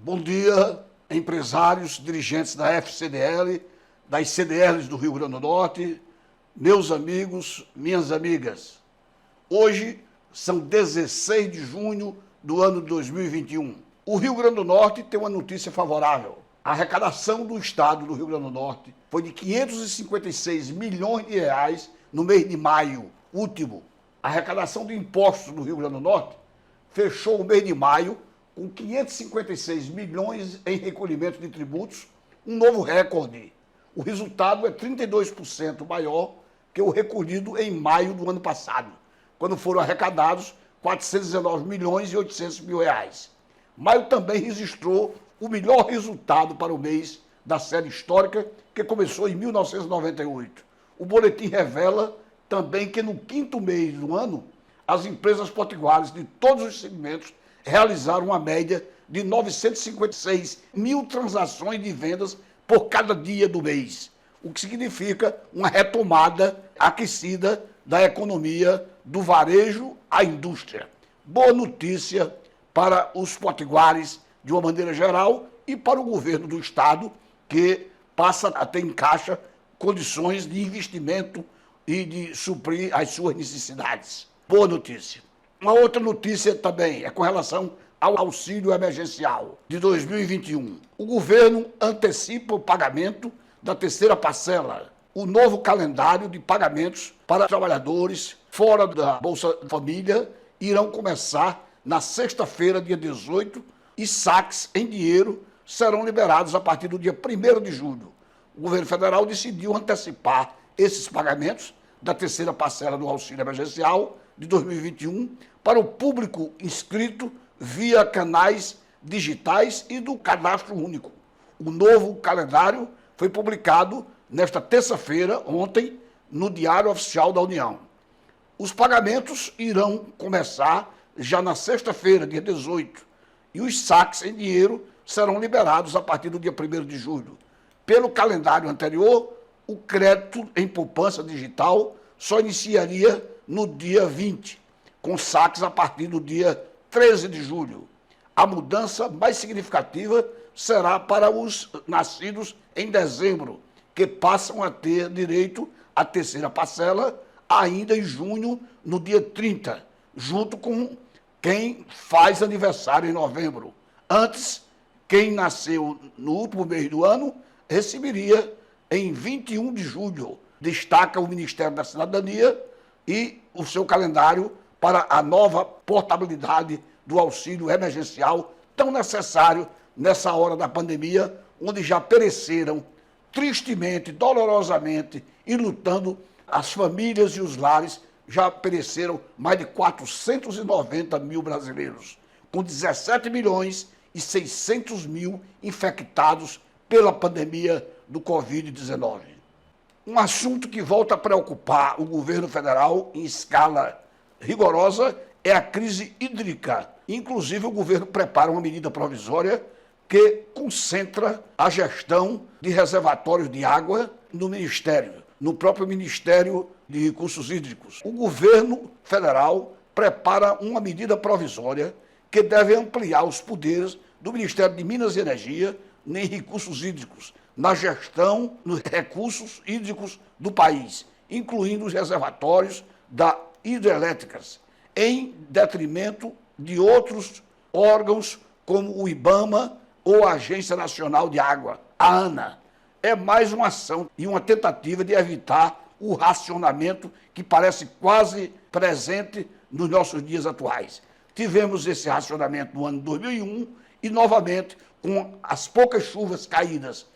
Bom dia, empresários, dirigentes da FCDL, das CDLs do Rio Grande do Norte, meus amigos, minhas amigas. Hoje são 16 de junho do ano de 2021. O Rio Grande do Norte tem uma notícia favorável. A arrecadação do estado do Rio Grande do Norte foi de 556 milhões de reais no mês de maio último. A arrecadação de impostos do Rio Grande do Norte fechou o mês de maio com 556 milhões em recolhimento de tributos, um novo recorde. O resultado é 32% maior que o recolhido em maio do ano passado, quando foram arrecadados 419 milhões e 800 mil reais. Maio também registrou o melhor resultado para o mês da série histórica, que começou em 1998. O boletim revela também que no quinto mês do ano, as empresas potiguares de todos os segmentos realizaram uma média de 956 mil transações de vendas por cada dia do mês, o que significa uma retomada aquecida da economia do varejo à indústria. Boa notícia para os potiguares de uma maneira geral e para o governo do estado, que passa a ter em caixa condições de investimento e de suprir as suas necessidades. Boa notícia. Uma outra notícia também é com relação ao auxílio emergencial de 2021. O governo antecipa o pagamento da terceira parcela. O novo calendário de pagamentos para trabalhadores fora da Bolsa Família irão começar na sexta-feira, dia 18, e saques em dinheiro serão liberados a partir do dia 1º de julho. O governo federal decidiu antecipar esses pagamentos da terceira parcela do auxílio emergencial de 2021 para o público inscrito via canais digitais e do cadastro único. O novo calendário foi publicado nesta terça-feira, ontem, no Diário Oficial da União. Os pagamentos irão começar já na sexta-feira, dia 18, e os saques em dinheiro serão liberados a partir do dia 1º de julho. Pelo calendário anterior, o crédito em poupança digital só iniciaria no dia 20, com saques a partir do dia 13 de julho. A mudança mais significativa será para os nascidos em dezembro, que passam a ter direito à terceira parcela ainda em junho, no dia 30, junto com quem faz aniversário em novembro. Antes, quem nasceu no último mês do ano receberia em 21 de julho. Destaca o Ministério da Cidadania e o seu calendário para a nova portabilidade do auxílio emergencial, tão necessário nessa hora da pandemia, onde já pereceram tristemente, dolorosamente e lutando as famílias e os lares, já pereceram mais de 490 mil brasileiros, com 17 milhões e 600 mil infectados pela pandemia do Covid-19. Um assunto que volta a preocupar o governo federal em escala rigorosa é a crise hídrica. Inclusive, o governo prepara uma medida provisória que concentra a gestão de reservatórios de água no Ministério, no próprio Ministério de Recursos Hídricos. O governo federal prepara uma medida provisória que deve ampliar os poderes do Ministério de Minas e Energia em recursos hídricos, na gestão dos recursos hídricos do país, incluindo os reservatórios das hidrelétricas, em detrimento de outros órgãos como o IBAMA ou a Agência Nacional de Água, a ANA. É mais uma ação e uma tentativa de evitar o racionamento que parece quase presente nos nossos dias atuais. Tivemos esse racionamento no ano 2001 e, novamente, com as poucas chuvas caídas,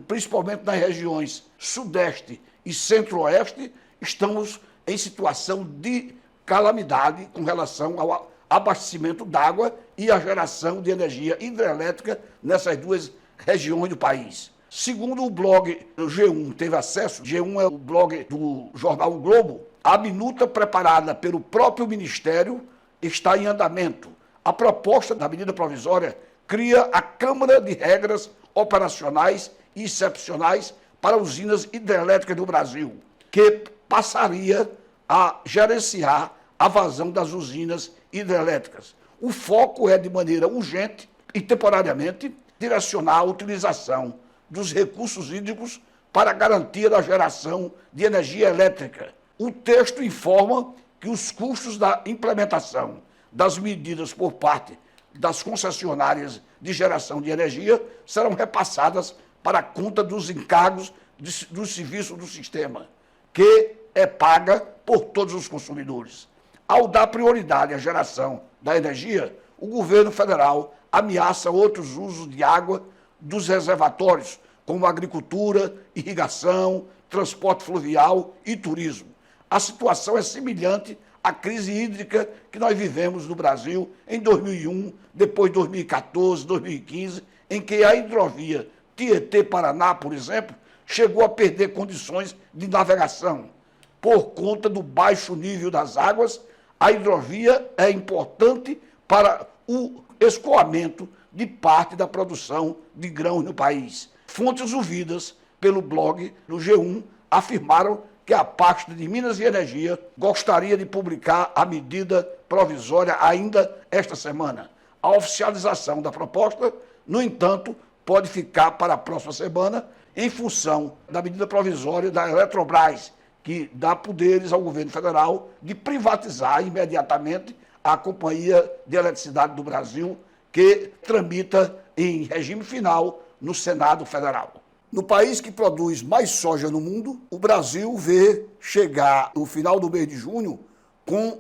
principalmente nas regiões sudeste e centro-oeste, estamos em situação de calamidade com relação ao abastecimento d'água e a geração de energia hidrelétrica nessas duas regiões do país. Segundo o blog do G1 teve acesso, G1 é o blog do jornal O Globo, a minuta preparada pelo próprio Ministério está em andamento. A proposta da medida provisória cria a Câmara de Regras Operacionais e Excepcionais para Usinas Hidrelétricas do Brasil, que passaria a gerenciar a vazão das usinas hidrelétricas. O foco é, de maneira urgente, e, temporariamente, direcionar a utilização dos recursos hídricos para a garantia da geração de energia elétrica. O texto informa que os custos da implementação das medidas por parte das concessionárias de geração de energia serão repassadas para a conta dos encargos do serviço do sistema, que é paga por todos os consumidores. Ao dar prioridade à geração da energia, o governo federal ameaça outros usos de água dos reservatórios, como agricultura, irrigação, transporte fluvial e turismo. A situação é semelhante à crise hídrica que nós vivemos no Brasil em 2001, depois 2014, 2015, em que a hidrovia Tietê-Paraná, por exemplo, chegou a perder condições de navegação. Por conta do baixo nível das águas, a hidrovia é importante para o escoamento de parte da produção de grãos no país. Fontes ouvidas pelo blog do G1 afirmaram que a pasta de Minas e Energia gostaria de publicar a medida provisória ainda esta semana. A oficialização da proposta, no entanto, pode ficar para a próxima semana em função da medida provisória da Eletrobras, que dá poderes ao governo federal de privatizar imediatamente a Companhia de Eletricidade do Brasil, que tramita em regime final no Senado Federal. No país que produz mais soja no mundo, o Brasil vê chegar no final do mês de junho com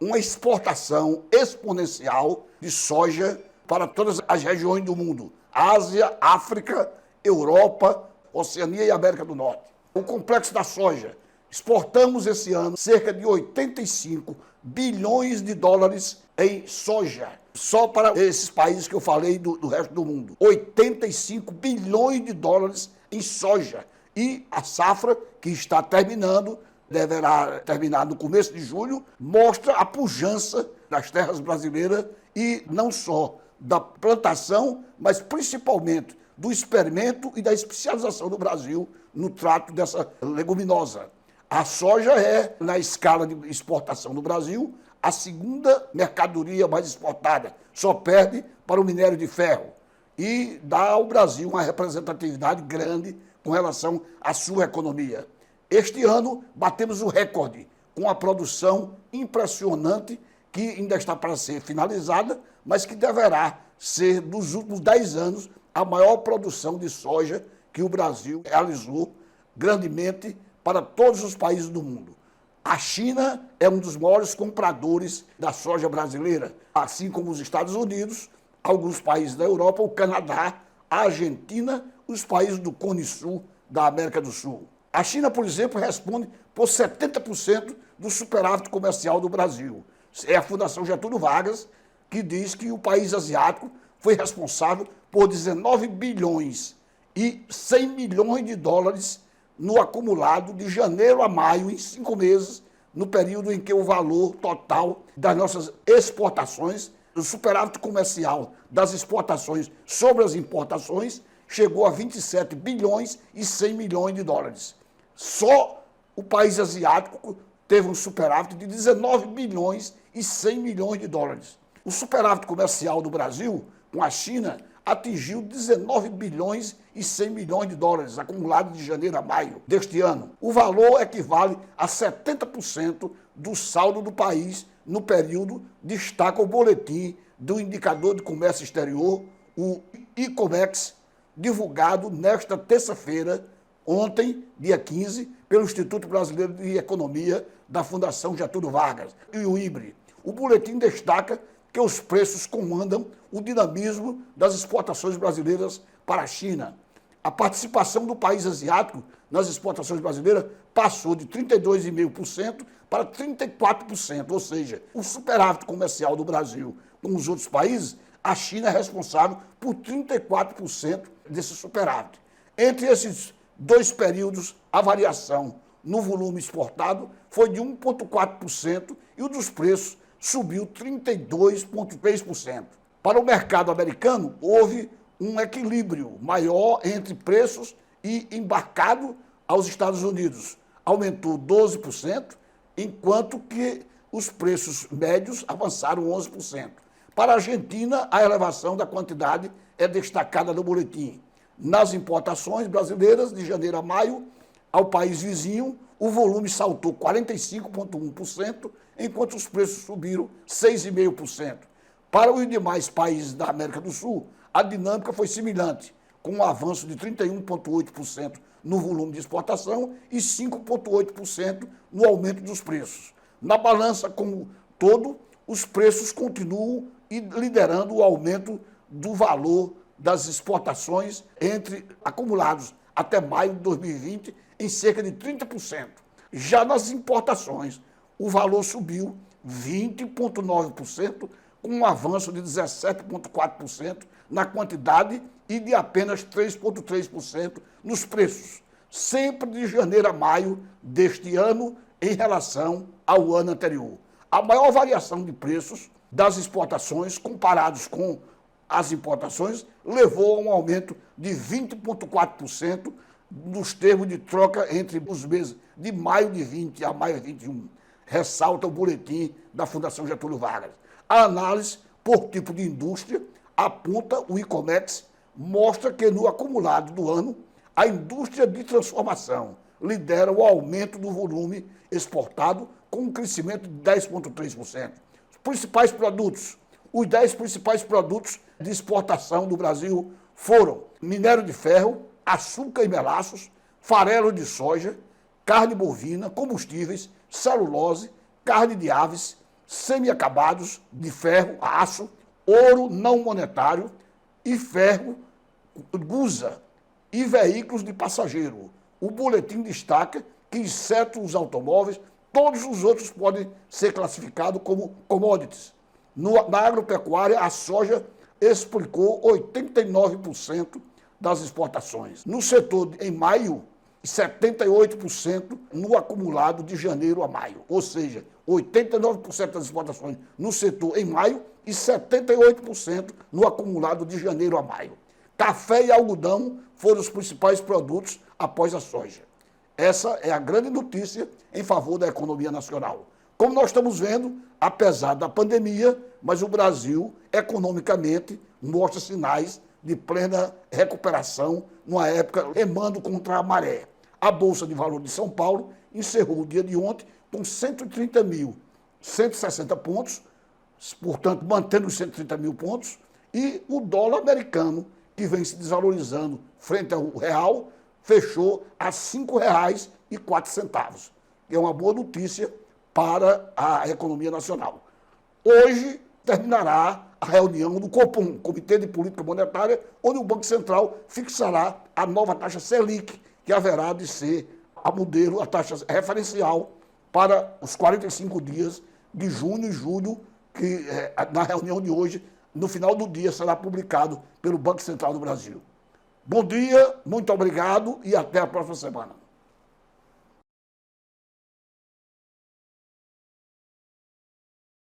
uma exportação exponencial de soja para todas as regiões do mundo: Ásia, África, Europa, Oceania e América do Norte. O complexo da soja. Exportamos esse ano cerca de 85 bilhões de dólares em soja, só para esses países que eu falei do resto do mundo. 85 bilhões de dólares em soja. E a safra, que está terminando, deverá terminar no começo de julho, mostra a pujança das terras brasileiras e não só da plantação, mas principalmente do experimento e da especialização do Brasil no trato dessa leguminosa. A soja é, na escala de exportação do Brasil, a segunda mercadoria mais exportada. Só perde para o minério de ferro. E dá ao Brasil uma representatividade grande com relação à sua economia. Este ano, batemos o recorde, com a produção impressionante, que ainda está para ser finalizada, mas que deverá ser, dos últimos 10 anos, a maior produção de soja que o Brasil realizou grandemente para todos os países do mundo. A China é um dos maiores compradores da soja brasileira, assim como os Estados Unidos, alguns países da Europa, o Canadá, a Argentina, os países do Cone Sul da América do Sul. A China, por exemplo, responde por 70% do superávit comercial do Brasil. É a Fundação Getúlio Vargas que diz que o país asiático foi responsável por 19 bilhões e 100 milhões de dólares no acumulado de janeiro a maio, em 5 meses, no período em que o valor total das nossas exportações, o superávit comercial das exportações sobre as importações, chegou a 27 bilhões e 100 milhões de dólares. Só o país asiático teve um superávit de 19 bilhões e 100 milhões de dólares. O superávit comercial do Brasil com a China atingiu 19 bilhões e 100 milhões de dólares, acumulado de janeiro a maio deste ano. O valor equivale a 70% do saldo do país no período, destaca o boletim do Indicador de Comércio Exterior, o ICOMEX, divulgado nesta terça-feira, ontem, dia 15, pelo Instituto Brasileiro de Economia da Fundação Getúlio Vargas e o IBRE. O boletim destaca que os preços comandam o dinamismo das exportações brasileiras para a China. A participação do país asiático nas exportações brasileiras passou de 32,5% para 34%, ou seja, o superávit comercial do Brasil com os outros países, a China é responsável por 34% desse superávit. Entre esses dois períodos, a variação no volume exportado foi de 1,4% e o dos preços subiu 32,3%. Para o mercado americano, houve um equilíbrio maior entre preços e embarcado aos Estados Unidos. Aumentou 12%, enquanto que os preços médios avançaram 11%. Para a Argentina, a elevação da quantidade é destacada no boletim. Nas importações brasileiras, de janeiro a maio, ao país vizinho, o volume saltou 45,1%, enquanto os preços subiram 6,5%. Para os demais países da América do Sul, a dinâmica foi semelhante, com um avanço de 31,8% no volume de exportação e 5,8% no aumento dos preços. Na balança como todo, os preços continuam liderando o aumento do valor das exportações entre acumulados até maio de 2020 em cerca de 30%. Já nas importações, o valor subiu 20,9%, com um avanço de 17,4% na quantidade e de apenas 3,3% nos preços, sempre de janeiro a maio deste ano em relação ao ano anterior. A maior variação de preços das exportações comparados com as importações levou a um aumento de 20,4% nos termos de troca entre os meses de maio de 20 a maio de 21, ressalta o boletim da Fundação Getúlio Vargas. A análise por tipo de indústria aponta o e-commerce, mostra que no acumulado do ano, a indústria de transformação lidera o aumento do volume exportado com um crescimento de 10,3%. Os principais produtos, os 10 principais produtos de exportação do Brasil foram minério de ferro, açúcar e melaços, farelo de soja, carne bovina, combustíveis, celulose, carne de aves, semi-acabados de ferro, aço, ouro não monetário e ferro, gusa e veículos de passageiro. O boletim destaca que, exceto os automóveis, todos os outros podem ser classificados como commodities. Na agropecuária, a soja explicou 89% das exportações. No setor, em maio, 78% no acumulado de janeiro a maio. Ou seja, 89% das exportações no setor em maio e 78% no acumulado de janeiro a maio. Café e algodão foram os principais produtos após a soja. Essa é a grande notícia em favor da economia nacional. Como nós estamos vendo, apesar da pandemia, mas o Brasil, economicamente, mostra sinais de plena recuperação numa época remando contra a maré. A Bolsa de Valores de São Paulo encerrou o dia de ontem com 130.160 pontos, portanto, mantendo os 130 mil pontos, e o dólar americano, que vem se desvalorizando frente ao real, fechou a R$ 5,04, que é uma boa notícia para a economia nacional. Hoje terminará a reunião do COPOM, Comitê de Política Monetária, onde o Banco Central fixará a nova taxa Selic, que haverá de ser a modelo, a taxa referencial para os 45 dias de junho e julho, que na reunião de hoje, no final do dia, será publicado pelo Banco Central do Brasil. Bom dia, muito obrigado e até a próxima semana.